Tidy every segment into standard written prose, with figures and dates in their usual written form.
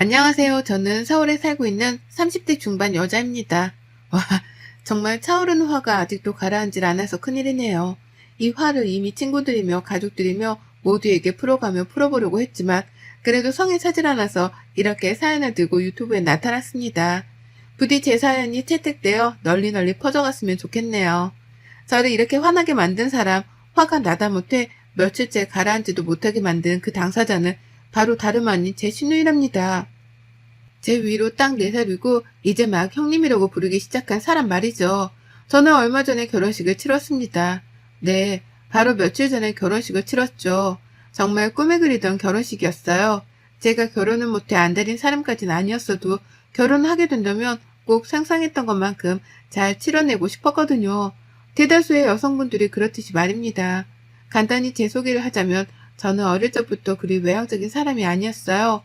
안녕하세요. 저는 서울에 살고 있는 30대 중반 여자입니다. 와, 정말 차오르는 화가 아직도 가라앉질 않아서 큰일이네요. 이 화를 이미 친구들이며 가족들이며 모두에게 풀어가며 풀어보려고 했지만 그래도 성에 차질 않아서 이렇게 사연을 들고 유튜브에 나타났습니다. 부디 제 사연이 채택되어 널리 퍼져갔으면 좋겠네요. 저를 이렇게 화나게 만든 사람, 화가 나다 못해 며칠째 가라앉지도 못하게 만든 그 당사자는 바로 다름 아닌 제 시누이랍니다. 제 위로 딱 4살이고 이제 막 형님이라고 부르기 시작한 사람 말이죠. 저는 얼마 전에 결혼식을 치렀습니다. 네, 바로 며칠 전에 결혼식을 치렀죠. 정말 꿈에 그리던 결혼식이었어요. 제가 결혼을 못해 안달인 사람까지는 아니었어도 결혼하게 된다면 꼭 상상했던 것만큼 잘 치러내고 싶었거든요. 대다수의 여성분들이 그렇듯이 말입니다. 간단히 제 소개를 하자면 저는 어릴 적부터 그리 외향적인 사람이 아니었어요.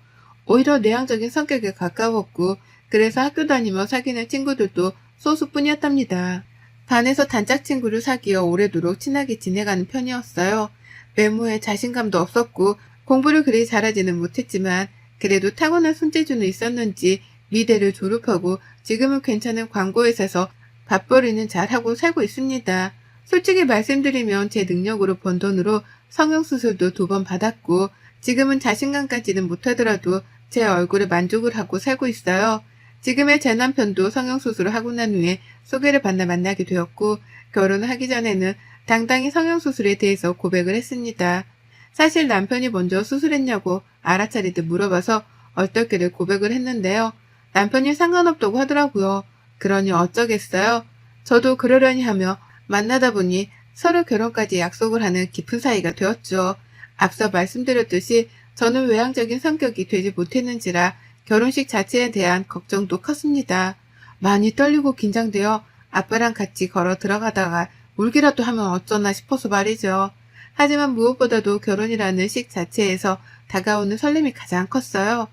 오히려 내향적인 성격에 가까웠고 그래서 학교 다니며 사귀는 친구들도 소수뿐이었답니다. 반에서 단짝 친구를 사귀어 오래도록 친하게 지내가는 편이었어요. 외모에 자신감도 없었고 공부를 그리 잘하지는 못했지만 그래도 타고난 손재주는 있었는지 미대를 졸업하고 지금은 괜찮은 광고회사에서 밥벌이는 잘하고 살고 있습니다. 솔직히 말씀드리면 제 능력으로 번 돈으로 성형수술도 2번 받았고 지금은 자신감까지는 못하더라도 제 얼굴에 만족을 하고 살고 있어요. 지금의 제 남편도 성형수술을 하고 난 후에 소개를 받나 만나게 되었고 결혼을 하기 전에는 당당히 성형수술에 대해서 고백을 했습니다. 사실 남편이 먼저 수술했냐고 알아차리듯 물어봐서 얼떨결에 고백을 했는데요. 남편이 상관없다고 하더라고요. 그러니 어쩌겠어요. 저도 그러려니 하며 만나다 보니 서로 결혼까지 약속을 하는 깊은 사이가 되었죠. 앞서 말씀드렸듯이 저는 외향적인 성격이 되지 못했는지라 결혼식 자체에 대한 걱정도 컸습니다. 많이 떨리고 긴장되어 아빠랑 같이 걸어 들어가다가 울기라도 하면 어쩌나 싶어서 말이죠. 하지만 무엇보다도 결혼이라는 식 자체에서 다가오는 설렘이 가장 컸어요.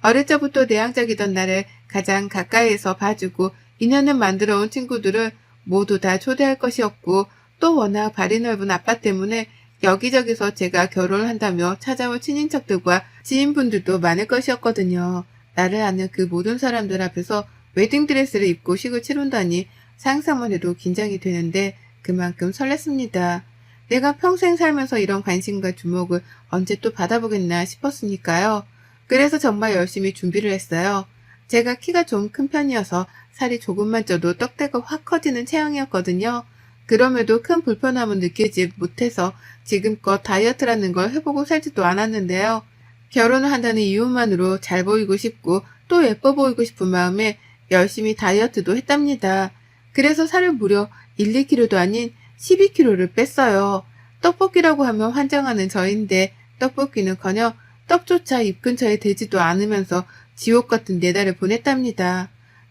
어릴 적부터 내향적이던 나를 가장 가까이에서 봐주고 인연을 만들어온 친구들을 모두 다 초대할 것이었고 또 워낙 발이 넓은 아빠 때문에 여기저기서 제가 결혼을 한다며 찾아올 친인척들과 지인분들도 많을 것이었거든요. 나를 아는 그 모든 사람들 앞에서 웨딩드레스를 입고 식을 치른다니 상상만 해도 긴장이 되는데 그만큼 설렜습니다. 내가 평생 살면서 이런 관심과 주목을 언제 또 받아보겠나 싶었으니까요. 그래서 정말 열심히 준비를 했어요. 제가 키가 좀 큰 편이어서 살이 조금만 쪄도 떡대가 확 커지는 체형이었거든요. 그럼에도 큰 불편함은 느끼지 못해서 지금껏 다이어트라는 걸 해보고 살지도 않았는데요. 결혼을 한다는 이유만으로 잘 보이고 싶고 또 예뻐 보이고 싶은 마음에 열심히 다이어트도 했답니다. 그래서 살을 무려 1, 2kg도 아닌 12kg를 뺐어요. 떡볶이라고 하면 환장하는 저인데 떡볶이는커녕 떡조차 입 근처에 대지도 않으면서 지옥 같은 4달을 보냈답니다.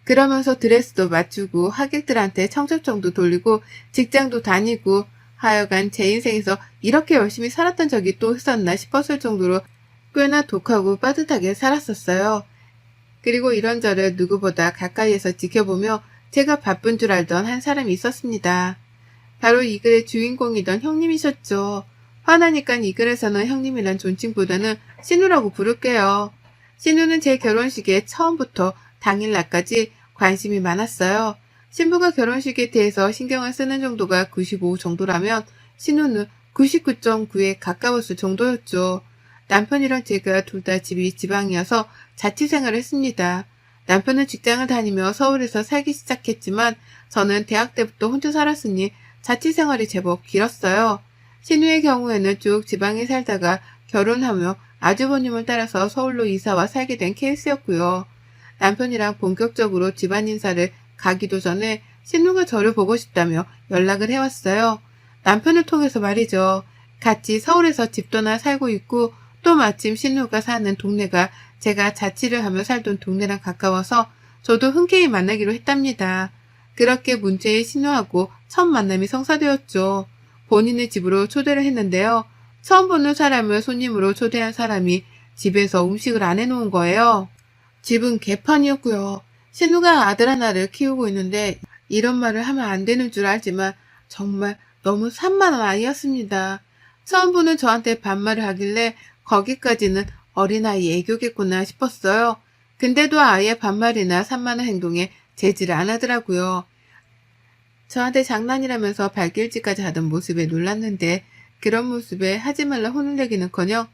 그러면서 드레스도 맞추고 하객들한테 청첩장도 돌리고 직장도 다니고 하여간 제 인생에서 이렇게 열심히 살았던 적이 또 있었나 싶었을 정도로 꽤나 독하고 빠듯하게 살았었어요. 그리고 이런 저를 누구보다 가까이에서 지켜보며 제가 바쁜 줄 알던 한 사람이 있었습니다. 바로 이 글의 주인공이던 형님이셨죠. 화나니까 이 글에서는 형님이란 존칭보다는 신우라고 부를게요. 신우는 제 결혼식에 처음부터 당일날까지 관심이 많았어요. 신부가 결혼식에 대해서 신경을 쓰는 정도가 95 정도라면 신우는 99.9에 가까웠을 정도였죠. 남편이랑 제가 둘 다 집이 지방이어서 자취생활을 했습니다. 남편은 직장을 다니며 서울에서 살기 시작했지만 저는 대학 때부터 혼자 살았으니 자취생활이 제법 길었어요. 신우의 경우에는 쭉 지방에 살다가 결혼하며 아주버님을 따라서 서울로 이사와 살게 된 케이스였고요. 남편이랑 본격적으로 집안 인사를 가기도 전에 신우가 저를 보고 싶다며 연락을 해왔어요. 남편을 통해서 말이죠. 같이 서울에서 집 떠나 살고 있고 또 마침 신우가 사는 동네가 제가 자취를 하며 살던 동네랑 가까워서 저도 흔쾌히 만나기로 했답니다. 그렇게 문제의 신우하고 첫 만남이 성사되었죠. 본인의 집으로 초대를 했는데요. 처음 보는 사람을 손님으로 초대한 사람이 집에서 음식을 안 해놓은 거예요. 집은 개판이었고요. 신우가 아들 하나를 키우고 있는데 이런 말을 하면 안 되는 줄 알지만 정말 너무 산만한 아이였습니다. 처음 보는 저한테 반말을 하길래 거기까지는 어린아이 애교겠구나 싶었어요. 근데도 아예 반말이나 산만한 행동에 제지를 안 하더라고요. 저한테 장난이라면서 발길질까지 하던 모습에 놀랐는데 그런 모습에 하지 말라 혼을 내기는커녕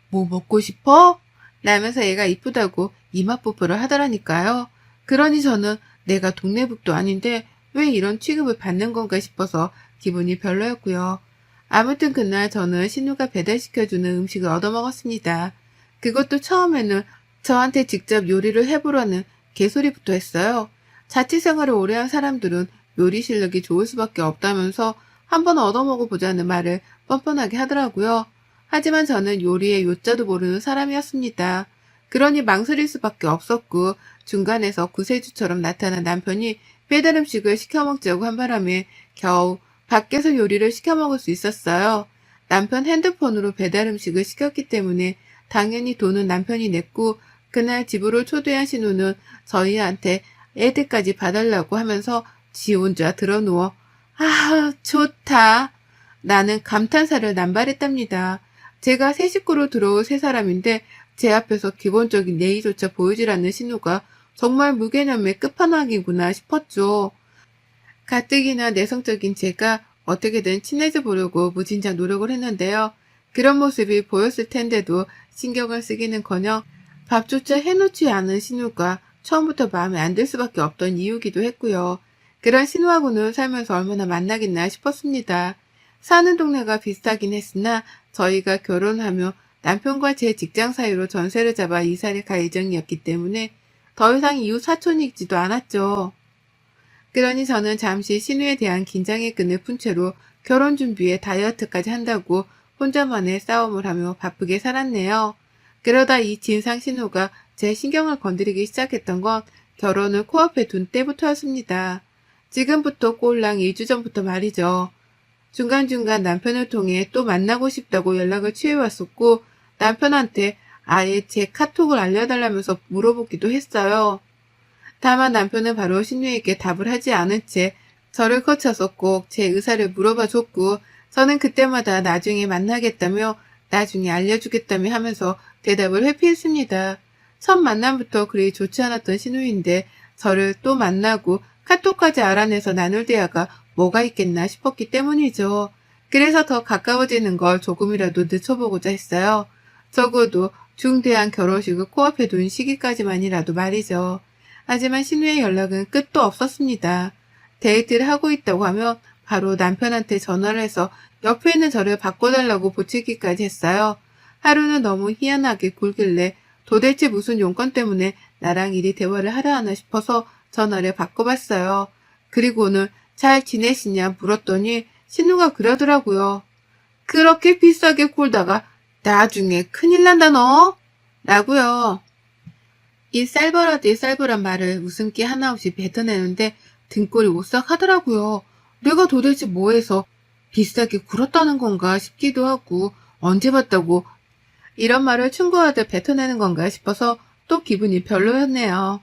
뭐 먹고 싶어? 라면서 얘가 이쁘다고 이마 뽀뽀를 하더라니까요. 그러니 저는 내가 동네북도 아닌데 왜 이런 취급을 받는 건가 싶어서 기분이 별로였고요. 아무튼 그날 저는 신우가 배달시켜주는 음식을 얻어먹었습니다. 그것도 처음에는 저한테 직접 요리를 해보라는 개소리부터 했어요. 자취생활을 오래 한 사람들은 요리 실력이 좋을 수밖에 없다면서 한번 얻어먹어보자는 말을 뻔뻔하게 하더라고요. 하지만 저는 요리의 요자도 모르는 사람이었습니다. 그러니 망설일 수밖에 없었고 중간에서 구세주처럼 나타난 남편이 배달 음식을 시켜먹자고 한 바람에 겨우 밖에서 요리를 시켜먹을 수 있었어요. 남편 핸드폰으로 배달 음식을 시켰기 때문에 당연히 돈은 남편이 냈고 그날 집으로 초대한 신우는 저희한테 애들까지 봐달라고 하면서 지 혼자 드러누워 아 좋다. 나는 감탄사를 남발했답니다. 제가 새 식구로 들어올 세 사람인데 제 앞에서 기본적인 예의조차 보이질 않는 신우가 정말 무개념의 끝판왕이구나 싶었죠. 가뜩이나 내성적인 제가 어떻게든 친해져 보려고 무진장 노력을 했는데요. 그런 모습이 보였을 텐데도 신경을 쓰기는커녕 밥조차 해놓지 않은 신우가 처음부터 마음에 안 들 수밖에 없던 이유기도 했고요. 그런 신우하고는 살면서 얼마나 만나겠나 싶었습니다. 사는 동네가 비슷하긴 했으나 저희가 결혼하며 남편과 제 직장 사이로 전세를 잡아 이사를 갈 예정이었기 때문에 더 이상 이웃 사촌이지도 않았죠. 그러니 저는 잠시 신우에 대한 긴장의 끈을 푼 채로 결혼 준비에 다이어트까지 한다고 혼자만의 싸움을 하며 바쁘게 살았네요. 그러다 이 진상 신우가 제 신경을 건드리기 시작했던 건 결혼을 코앞에 둔 때부터였습니다. 지금부터 꼴랑 2주 전부터 말이죠. 중간중간 남편을 통해 또 만나고 싶다고 연락을 취해왔었고 남편한테 아예 제 카톡을 알려달라면서 물어보기도 했어요. 다만 남편은 바로 신우에게 답을 하지 않은 채 저를 거쳐서 꼭 제 의사를 물어봐 줬고 저는 그때마다 나중에 만나겠다며 나중에 알려주겠다며 하면서 대답을 회피했습니다. 첫 만남부터 그리 좋지 않았던 신우인데 저를 또 만나고 카톡까지 알아내서 나눌 대화가 뭐가 있겠나 싶었기 때문이죠. 그래서 더 가까워지는 걸 조금이라도 늦춰보고자 했어요. 적어도 중대한 결혼식을 코앞에 둔 시기까지만이라도 말이죠. 하지만 신우의 연락은 끝도 없었습니다. 데이트를 하고 있다고 하면 바로 남편한테 전화를 해서 옆에 있는 저를 바꿔달라고 보채기까지 했어요. 하루는 너무 희한하게 굴길래 도대체 무슨 용건 때문에 나랑 이리 대화를 하려 하나 싶어서 전화를 바꿔봤어요. 그리고는 잘 지내시냐 물었더니 신우가 그러더라고요. 그렇게 비싸게 굴다가 나중에 큰일 난다 너? 라고요. 이 쌀벌하디 쌀벌한 말을 웃음기 하나 없이 뱉어내는데 등골이 오싹하더라고요. 내가 도대체 뭐해서 비싸게 굴었다는 건가 싶기도 하고 언제 봤다고 이런 말을 충고하듯 뱉어내는 건가 싶어서 또 기분이 별로였네요.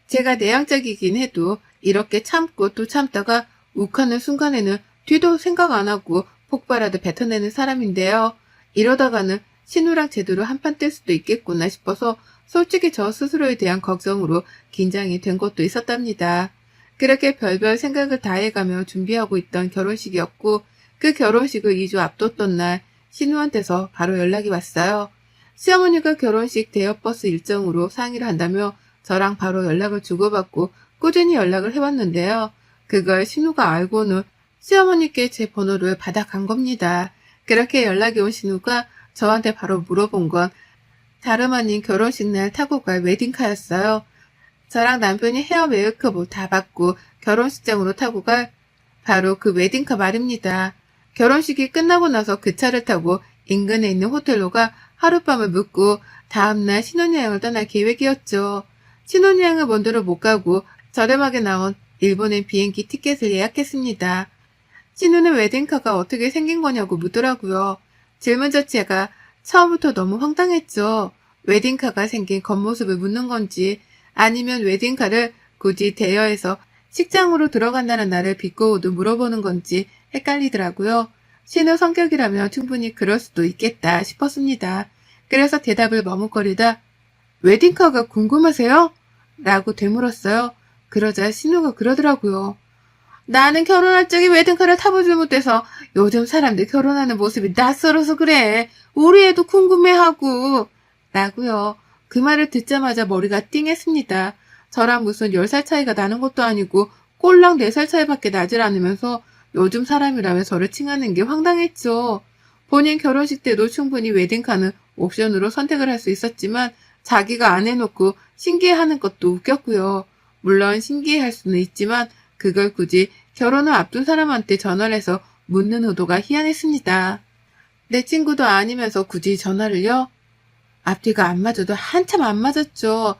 제가 내향적이긴 해도 이렇게 참고 또 참다가 욱하는 순간에는 뒤도 생각 안 하고 폭발하듯 뱉어내는 사람인데요. 이러다가는 신우랑 제대로 한판 뜰 수도 있겠구나 싶어서 솔직히 저 스스로에 대한 걱정으로 긴장이 된 것도 있었답니다. 그렇게 별별 생각을 다 해가며 준비하고 있던 결혼식이었고 그 결혼식을 2주 앞뒀던 날 신우한테서 바로 연락이 왔어요. 시어머니가 결혼식 대여버스 일정으로 상의를 한다며 저랑 바로 연락을 주고받고 꾸준히 연락을 해왔는데요. 그걸 신우가 알고는 시어머니께 제 번호를 받아간 겁니다. 그렇게 연락이 온 신우가 저한테 바로 물어본 건 다름 아닌 결혼식 날 타고 갈 웨딩카였어요. 저랑 남편이 헤어 메이크업을 다 받고 결혼식장으로 타고 갈 바로 그 웨딩카 말입니다. 결혼식이 끝나고 나서 그 차를 타고 인근에 있는 호텔로 가 하룻밤을 묵고 다음날 신혼여행을 떠날 계획이었죠. 신혼여행을 먼저로 못 가고 저렴하게 나온 일본행 비행기 티켓을 예약했습니다. 신우는 웨딩카가 어떻게 생긴 거냐고 묻더라고요. 질문 자체가 처음부터 너무 황당했죠. 웨딩카가 생긴 겉모습을 묻는 건지 아니면 웨딩카를 굳이 대여해서 식장으로 들어간다는 날을 비꼬고도 물어보는 건지 헷갈리더라고요. 신우 성격이라면 충분히 그럴 수도 있겠다 싶었습니다. 그래서 대답을 머뭇거리다 웨딩카가 궁금하세요? 라고 되물었어요. 그러자 신우가 그러더라고요. 나는 결혼할 적에 웨딩카를 타보지 못해서 요즘 사람들 결혼하는 모습이 낯설어서 그래. 우리 애도 궁금해하고. 라고요. 그 말을 듣자마자 머리가 띵했습니다. 저랑 무슨 10살 차이가 나는 것도 아니고 꼴랑 4살 차이밖에 나질 않으면서 요즘 사람이라며 저를 칭하는 게 황당했죠. 본인 결혼식 때도 충분히 웨딩카는 옵션으로 선택을 할 수 있었지만 자기가 안 해놓고 신기해하는 것도 웃겼고요. 물론 신기해할 수는 있지만 그걸 굳이 결혼을 앞둔 사람한테 전화를 해서 묻는 의도가 희한했습니다. 내 친구도 아니면서 굳이 전화를요? 앞뒤가 안 맞아도 한참 안 맞았죠.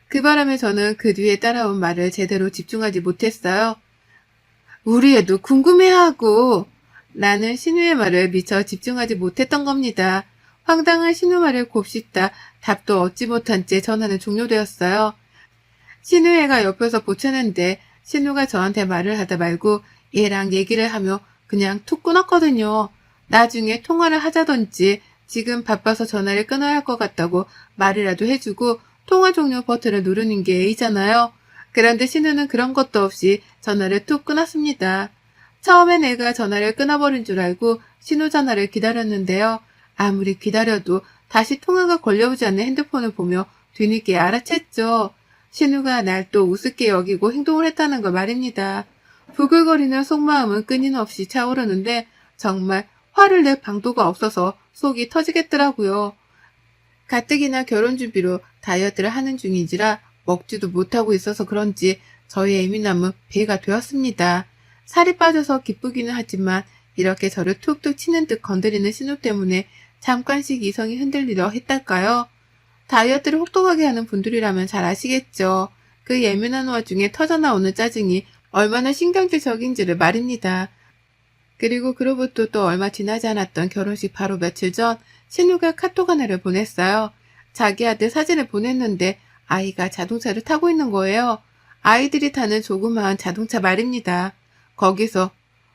그 바람에 저는 그 뒤에 따라온 말을 제대로 집중하지 못했어요. 우리 애도 궁금해하고. 나는 신우의 말을 미처 집중하지 못했던 겁니다. 황당한 신우 말을 곱씹다 답도 얻지 못한 채 전화는 종료되었어요. 신우애가 옆에서 보채는데 신우가 저한테 말을 하다 말고 얘랑 얘기를 하며 그냥 툭 끊었거든요. 나중에 통화를 하자던지 지금 바빠서 전화를 끊어야 할 것 같다고 말이라도 해주고 통화 종료 버튼을 누르는 게 A잖아요. 그런데 신우는 그런 것도 없이 전화를 툭 끊었습니다. 처음엔 애가 전화를 끊어버린 줄 알고 신우 전화를 기다렸는데요. 아무리 기다려도 다시 통화가 걸려오지 않는 핸드폰을 보며 뒤늦게 알아챘죠. 신우가 날 또 우습게 여기고 행동을 했다는 걸 말입니다. 부글거리는 속마음은 끊임없이 차오르는데 정말 화를 낼 방도가 없어서 속이 터지겠더라고요. 가뜩이나 결혼 준비로 다이어트를 하는 중인지라 먹지도 못하고 있어서 그런지 저의 예민함은 배가 되었습니다. 살이 빠져서 기쁘기는 하지만 이렇게 저를 툭툭 치는 듯 건드리는 신우 때문에 잠깐씩 이성이 흔들리려 했달까요? 다이어트를 혹독하게 하는 분들이라면 잘 아시겠죠. 그 예민한 와중에 터져나오는 짜증이 얼마나 신경질적인지를 말입니다. 그리고 그로부터 또 얼마 지나지 않았던 결혼식 바로 며칠 전 신우가 카톡 하나를 보냈어요. 자기 아들 사진을 보냈는데 아이가 자동차를 타고 있는 거예요. 아이들이 타는 조그마한 자동차 말입니다. 거기서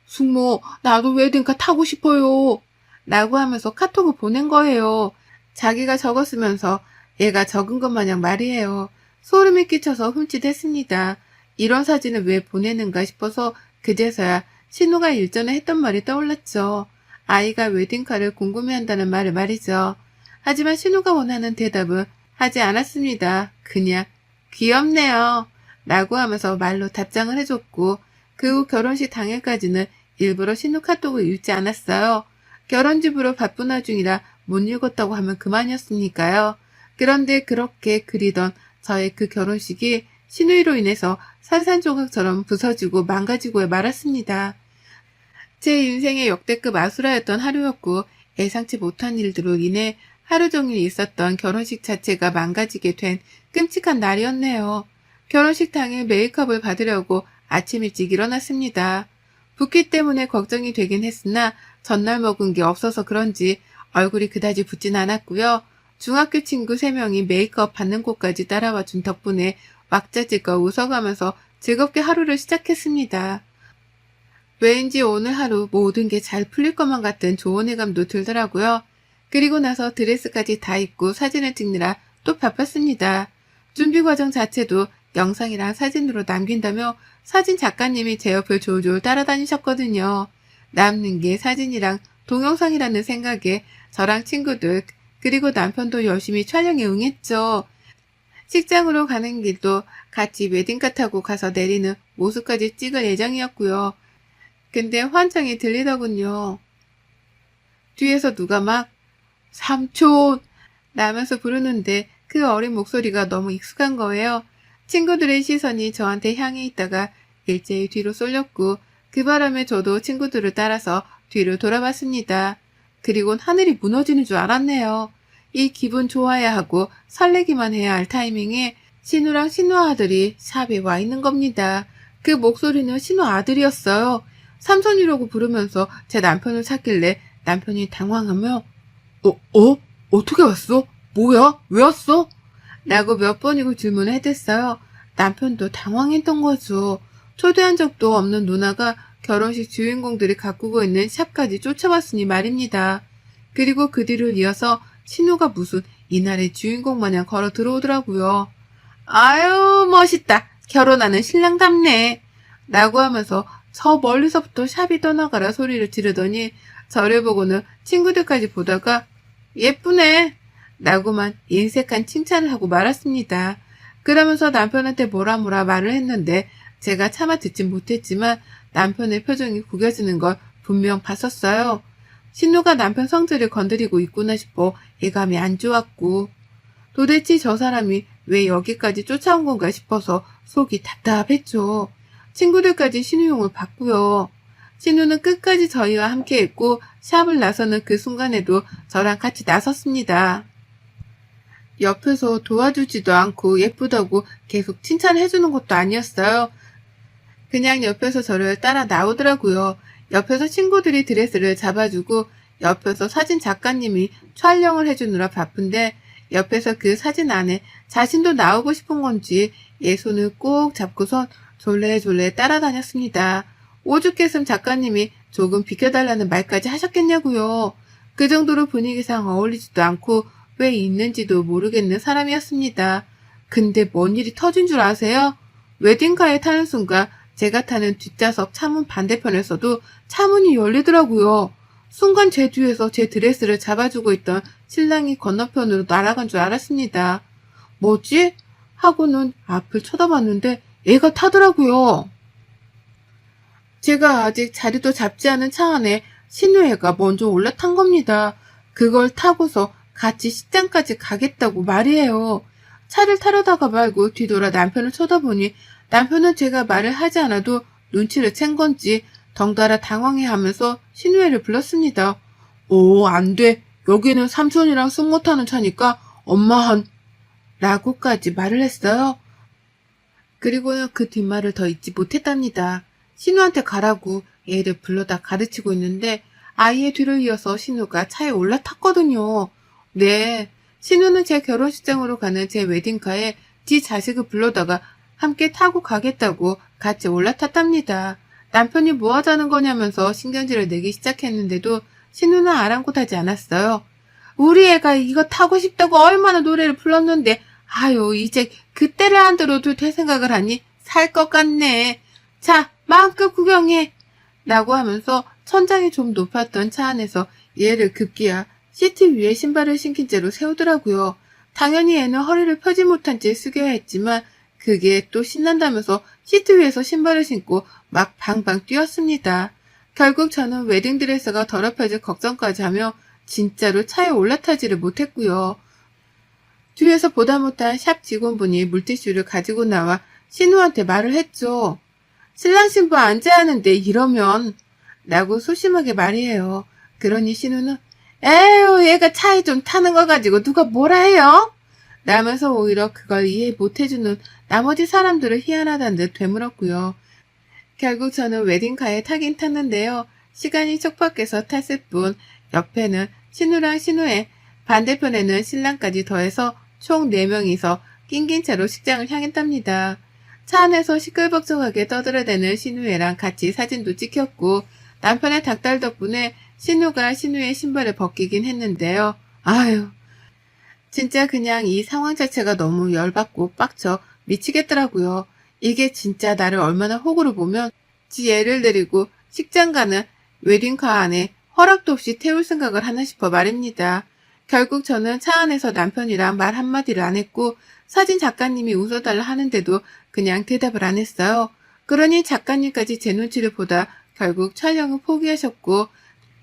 숙모 나도 웨딩카 타고 싶어요 라고 하면서 카톡을 보낸 거예요. 자기가 적었으면서 얘가 적은 것 마냥 말이에요. 소름이 끼쳐서 흠칫했습니다. 이런 사진을 왜 보내는가 싶어서 그제서야 신우가 일전에 했던 말이 떠올랐죠. 아이가 웨딩카를 궁금해한다는 말을 말이죠. 하지만 신우가 원하는 대답은 하지 않았습니다. 그냥 귀엽네요 라고 하면서 말로 답장을 해줬고 그 후 결혼식 당일까지는 일부러 신우 카톡을 읽지 않았어요. 결혼집으로 바쁜 와중이라 못 읽었다고 하면 그만이었으니까요. 그런데 그렇게 그리던 저의 그 결혼식이 신우이로 인해서 산산조각처럼 부서지고 망가지고 말았습니다. 제 인생의 역대급 아수라였던 하루였고 예상치 못한 일들로 인해 하루 종일 있었던 결혼식 자체가 망가지게 된 끔찍한 날이었네요. 결혼식 당일 메이크업을 받으려고 아침 일찍 일어났습니다. 붓기 때문에 걱정이 되긴 했으나 전날 먹은 게 없어서 그런지 얼굴이 그다지 붓진 않았고요. 중학교 친구 3명이 메이크업 받는 곳까지 따라와 준 덕분에 왁자지껄 웃어가면서 즐겁게 하루를 시작했습니다. 왠지 오늘 하루 모든 게 잘 풀릴 것만 같은 좋은 예감도 들더라고요. 그리고 나서 드레스까지 다 입고 사진을 찍느라 또 바빴습니다. 준비 과정 자체도 영상이랑 사진으로 남긴다며 사진 작가님이 제 옆을 졸졸 따라다니셨거든요. 남는 게 사진이랑 동영상이라는 생각에 저랑 친구들 그리고 남편도 열심히 촬영에 응했죠. 식장으로 가는 길도 같이 웨딩카 타고 가서 내리는 모습까지 찍을 예정이었고요. 근데 환청이 들리더군요. 뒤에서 누가 막 삼촌 라면서 부르는데 그 어린 목소리가 너무 익숙한 거예요. 친구들의 시선이 저한테 향해 있다가 일제히 뒤로 쏠렸고 그 바람에 저도 친구들을 따라서 뒤로 돌아봤습니다. 그리곤 하늘이 무너지는 줄 알았네요. 이 기분 좋아야 하고 설레기만 해야 할 타이밍에 신우랑 신우 아들이 샵에 와 있는 겁니다. 그 목소리는 신우 아들이었어요. 삼촌이라고 부르면서 제 남편을 찾길래 남편이 당황하며 어떻게 왔어? 뭐야? 왜 왔어? 라고 몇 번이고 질문을 해댔어요. 남편도 당황했던 거죠. 초대한 적도 없는 누나가 결혼식 주인공들이 가꾸고 있는 샵까지 쫓아왔으니 말입니다. 그리고 그 뒤를 이어서 신우가 무슨 이날의 주인공 마냥 걸어 들어오더라고요. 아유, 멋있다. 결혼하는 신랑답네. 라고 하면서 저 멀리서부터 샵이 떠나가라 소리를 지르더니 저를 보고는 친구들까지 보다가 예쁘네. 라고만 인색한 칭찬을 하고 말았습니다. 그러면서 남편한테 뭐라 말을 했는데 제가 차마 듣진 못했지만 남편의 표정이 구겨지는 걸 분명 봤었어요. 신우가 남편 성질을 건드리고 있구나 싶어 예감이 안 좋았고 도대체 저 사람이 왜 여기까지 쫓아온 건가 싶어서 속이 답답했죠. 친구들까지 신우용을 봤고요. 신우는 끝까지 저희와 함께 했고 샵을 나서는 그 순간에도 저랑 같이 나섰습니다. 옆에서 도와주지도 않고 예쁘다고 계속 칭찬해주는 것도 아니었어요. 그냥 옆에서 저를 따라 나오더라고요. 옆에서 친구들이 드레스를 잡아주고 옆에서 사진 작가님이 촬영을 해주느라 바쁜데 옆에서 그 사진 안에 자신도 나오고 싶은 건지 얘 손을 꼭 잡고선 졸래졸래 따라다녔습니다. 오죽했음 작가님이 조금 비켜달라는 말까지 하셨겠냐고요. 그 정도로 분위기상 어울리지도 않고 왜 있는지도 모르겠는 사람이었습니다. 근데 뭔 일이 터진 줄 아세요? 웨딩카에 타는 순간 제가 타는 뒷좌석 차문 반대편에서도 차문이 열리더라고요. 순간 제 뒤에서 제 드레스를 잡아주고 있던 신랑이 건너편으로 날아간 줄 알았습니다. 뭐지? 하고는 앞을 쳐다봤는데 애가 타더라고요. 제가 아직 자리도 잡지 않은 차 안에 신우애가 먼저 올라탄 겁니다. 그걸 타고서 같이 식장까지 가겠다고 말이에요. 차를 타려다가 말고 뒤돌아 남편을 쳐다보니 남편은 제가 말을 하지 않아도 눈치를 챈 건지 덩달아 당황해하면서 신우애를 불렀습니다. 오, 안 돼. 여기는 삼촌이랑 승 못하는 차니까 엄마한 라고까지 말을 했어요. 그리고는 그 뒷말을 더 잊지 못했답니다. 신우한테 가라고 애를 불러다 가르치고 있는데 아이의 뒤를 이어서 신우가 차에 올라탔거든요. 네, 신우는 제 결혼식장으로 가는 제 웨딩카에 지 자식을 불러다가 함께 타고 가겠다고 같이 올라탔답니다. 남편이 뭐 하자는 거냐면서 신경질을 내기 시작했는데도 신우는 아랑곳하지 않았어요. 우리 애가 이거 타고 싶다고 얼마나 노래를 불렀는데 아유 이제 그때를 안 들어도 될 생각을 하니 살 것 같네. 자 마음껏 구경해. 라고 하면서 천장이 좀 높았던 차 안에서 얘를 급기야 시트 위에 신발을 신긴 채로 세우더라고요. 당연히 애는 허리를 펴지 못한 채 숙여야 했지만 그게 또 신난다면서 시트 위에서 신발을 신고 막 방방 뛰었습니다. 결국 저는 웨딩드레스가 더럽혀질 걱정까지 하며 진짜로 차에 올라타지를 못했고요. 뒤에서 보다 못한 샵 직원분이 물티슈를 가지고 나와 신우한테 말을 했죠. 신랑 신부 앉아야 하는데 이러면 라고 소심하게 말이에요. 그러니 신우는 에휴 얘가 차에 좀 타는 거 가지고 누가 뭐라 해요? 라면서 오히려 그걸 이해 못해주는 나머지 사람들을 희한하다는 듯 되물었고요. 결국 저는 웨딩카에 타긴 탔는데요. 시간이 촉박해서 탔을 뿐 옆에는 신우랑 신우의 반대편에는 신랑까지 더해서 총 4명이서 낑긴 채로 식장을 향했답니다. 차 안에서 시끌벅적하게 떠들어대는 신우애랑 같이 사진도 찍혔고 남편의 닭달 덕분에 신우가 신우의 신발을 벗기긴 했는데요. 아유 진짜 그냥 이 상황 자체가 너무 열받고 빡쳐 미치겠더라고요. 이게 진짜 나를 얼마나 호구로 보면 지 애를 데리고 식장 가는 웨딩카 안에 허락도 없이 태울 생각을 하나 싶어 말입니다. 결국 저는 차 안에서 남편이랑 말 한마디를 안 했고 사진 작가님이 웃어달라 하는데도 그냥 대답을 안 했어요. 그러니 작가님까지 제 눈치를 보다 결국 촬영을 포기하셨고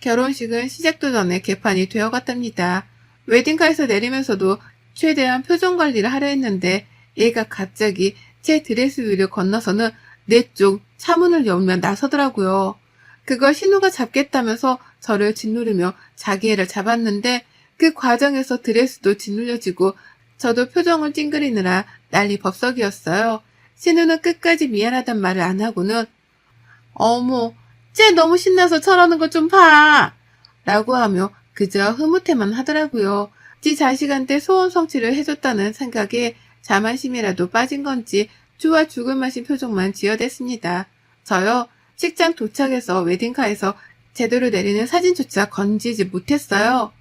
결혼식은 시작도 전에 개판이 되어갔답니다. 웨딩카에서 내리면서도 최대한 표정 관리를 하려 했는데 얘가 갑자기 제 드레스 위를 건너서는 내 쪽 차문을 열면 나서더라고요. 그걸 신우가 잡겠다면서 저를 짓누르며 자기 애를 잡았는데 그 과정에서 드레스도 짓눌려지고 저도 표정을 찡그리느라 난리 법석이었어요. 신우는 끝까지 미안하단 말을 안 하고는 어머 쟤 너무 신나서 저러는 거 좀 봐! 라고 하며 그저 흐뭇해만 하더라고요. 지 자식한테 소원 성취를 해줬다는 생각에 자만심이라도 빠진 건지 좋아 죽을 맛인 표정만 지어댔습니다. 저요 식장 도착해서 웨딩카에서 제대로 내리는 사진조차 건지지 못했어요.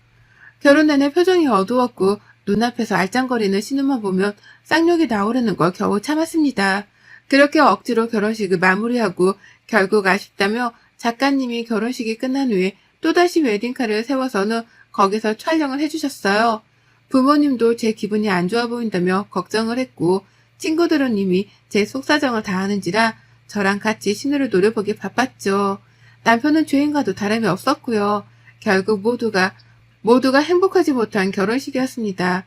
결혼 내내 표정이 어두웠고 눈앞에서 알짱거리는 신우만 보면 쌍욕이 나오려는 걸 겨우 참았습니다. 그렇게 억지로 결혼식을 마무리하고 결국 아쉽다며 작가님이 결혼식이 끝난 후에 또다시 웨딩카를 세워서는 거기서 촬영을 해주셨어요. 부모님도 제 기분이 안 좋아 보인다며 걱정을 했고 친구들은 이미 제 속사정을 다 아는지라 저랑 같이 신우를 노려보기 바빴죠. 남편은 죄인과도 다름이 없었고요. 결국 모두가 행복하지 못한 결혼식이었습니다.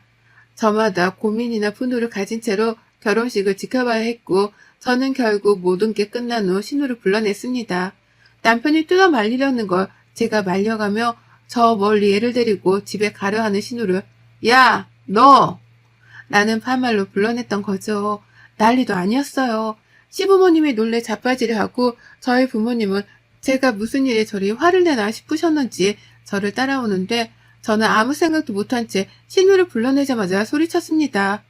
저마다 고민이나 분노를 가진 채로 결혼식을 지켜봐야 했고 저는 결국 모든 게 끝난 후 신우를 불러냈습니다. 남편이 뜯어 말리려는 걸 제가 말려가며 저 멀리 애를 데리고 집에 가려 하는 신우를 야, 너! 나는 반말로 불러냈던 거죠. 난리도 아니었어요. 시부모님이 놀래 자빠지려 하고 저희 부모님은 제가 무슨 일에 저리 화를 내나 싶으셨는지 저를 따라오는데 저는 아무 생각도 못한 채 신우를 불러내자마자 소리쳤습니다.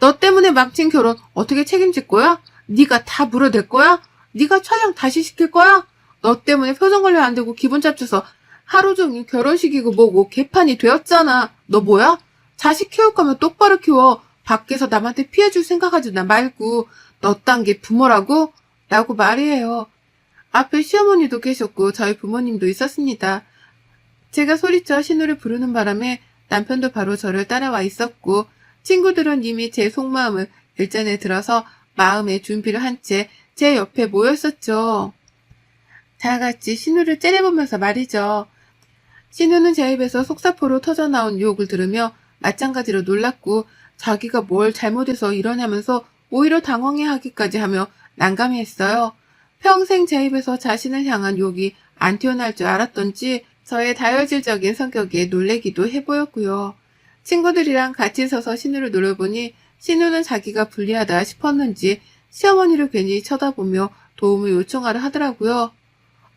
너 때문에 망친 결혼 어떻게 책임질 거야? 네가 다 물어댈 거야? 네가 촬영 다시 시킬 거야? 너 때문에 표정 관리 안 되고 기분 잡쳐서 하루 종일 결혼식이고 뭐고 개판이 되었잖아. 너 뭐야? 자식 키울 거면 똑바로 키워. 밖에서 남한테 피해줄 생각하지 나 말고. 너 딴 게 부모라고? 라고 말이에요. 앞에 시어머니도 계셨고 저희 부모님도 있었습니다. 제가 소리쳐 신우를 부르는 바람에 남편도 바로 저를 따라와 있었고 친구들은 이미 제 속마음을 일전에 들어서 마음의 준비를 한 채 제 옆에 모였었죠. 다 같이 신우를 째려보면서 말이죠. 신우는 제 입에서 속사포로 터져나온 유혹을 들으며 마찬가지로 놀랐고 자기가 뭘 잘못해서 이러냐면서 오히려 당황해하기까지 하며 난감해했어요. 평생 제 입에서 자신을 향한 욕이 안 튀어나올 줄 알았던지 저의 다혈질적인 성격에 놀래기도 해보였고요. 친구들이랑 같이 서서 신우를 노려보니 신우는 자기가 불리하다 싶었는지 시어머니를 괜히 쳐다보며 도움을 요청하려 하더라고요.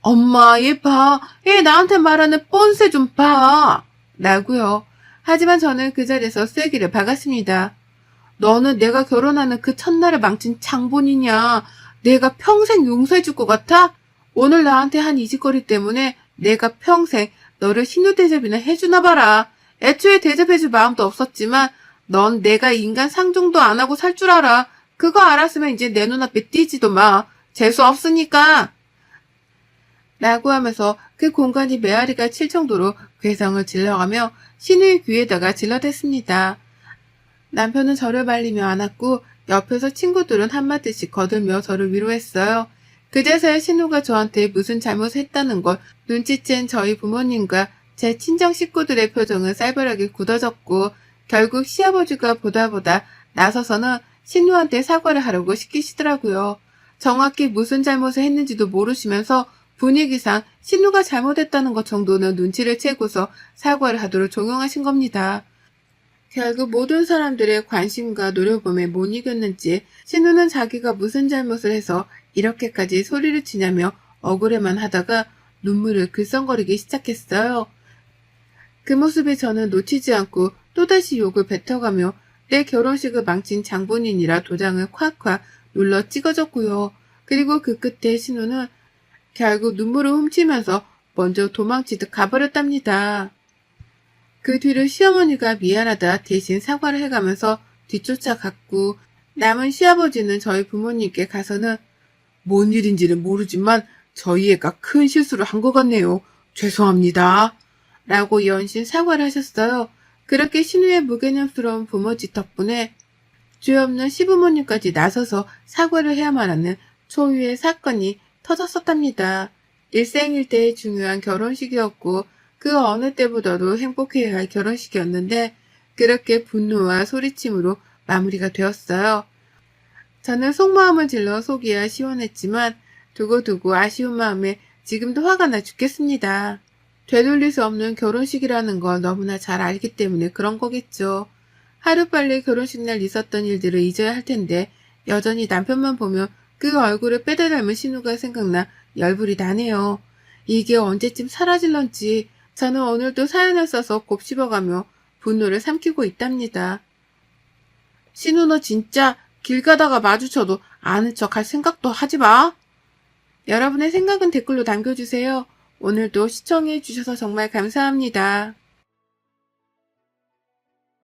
엄마, 얘 봐. 얘 나한테 말하는 뻔세 좀 봐. 라고요. 하지만 저는 그 자리에서 쐐기를 박았습니다. 너는 내가 결혼하는 그 첫날을 망친 장본이냐. 내가 평생 용서해줄 것 같아? 오늘 나한테 한 이 짓거리 때문에 내가 평생 너를 신우 대접이나 해주나 봐라. 애초에 대접해줄 마음도 없었지만 넌 내가 인간 상종도 안 하고 살 줄 알아. 그거 알았으면 이제 내 눈앞에 띄지도 마. 재수 없으니까. 라고 하면서 그 공간이 메아리가 칠 정도로 괴성을 질러가며 신우의 귀에다가 질러댔습니다. 남편은 저를 말리며 안았고 옆에서 친구들은 한마디씩 거들며 저를 위로했어요. 그제서야 신우가 저한테 무슨 잘못을 했다는 걸 눈치챈 저희 부모님과 제 친정 식구들의 표정은 쌀벌하게 굳어졌고 결국 시아버지가 보다 나서서는 신우한테 사과를 하려고 시키시더라고요. 정확히 무슨 잘못을 했는지도 모르시면서 분위기상 신우가 잘못했다는 것 정도는 눈치를 채고서 사과를 하도록 종용하신 겁니다. 결국 모든 사람들의 관심과 노려봄에 못 이겼는지 신우는 자기가 무슨 잘못을 해서 이렇게까지 소리를 치냐며 억울해만 하다가 눈물을 글썽거리기 시작했어요. 그 모습에 저는 놓치지 않고 또다시 욕을 뱉어가며 내 결혼식을 망친 장본인이라 도장을 콱콱 눌러 찍어줬고요. 그리고 그 끝에 신우는 결국 눈물을 훔치면서 먼저 도망치듯 가버렸답니다. 그 뒤를 시어머니가 미안하다 대신 사과를 해가면서 뒤쫓아갔고 남은 시아버지는 저희 부모님께 가서는 뭔 일인지는 모르지만 저희 애가 큰 실수를 한 것 같네요. 죄송합니다. 라고 연신 사과를 하셨어요. 그렇게 신우의 무개념스러운 부모짓 덕분에 죄 없는 시부모님까지 나서서 사과를 해야만 하는 초유의 사건이 터졌었답니다. 일생일대의 중요한 결혼식이었고 그 어느 때보다도 행복해야 할 결혼식이었는데 그렇게 분노와 소리침으로 마무리가 되었어요. 저는 속마음을 질러 속이야 시원했지만 두고두고 아쉬운 마음에 지금도 화가 나 죽겠습니다. 되돌릴 수 없는 결혼식이라는 걸 너무나 잘 알기 때문에 그런 거겠죠. 하루빨리 결혼식 날 있었던 일들을 잊어야 할 텐데 여전히 남편만 보면 그 얼굴을 빼다 닮은 신우가 생각나 열불이 나네요. 이게 언제쯤 사라질런지 저는 오늘도 사연을 써서 곱씹어가며 분노를 삼키고 있답니다. 신우 너 진짜 길 가다가 마주쳐도 아는 척 할 생각도 하지 마. 여러분의 생각은 댓글로 남겨주세요. 오늘도 시청해 주셔서 정말 감사합니다.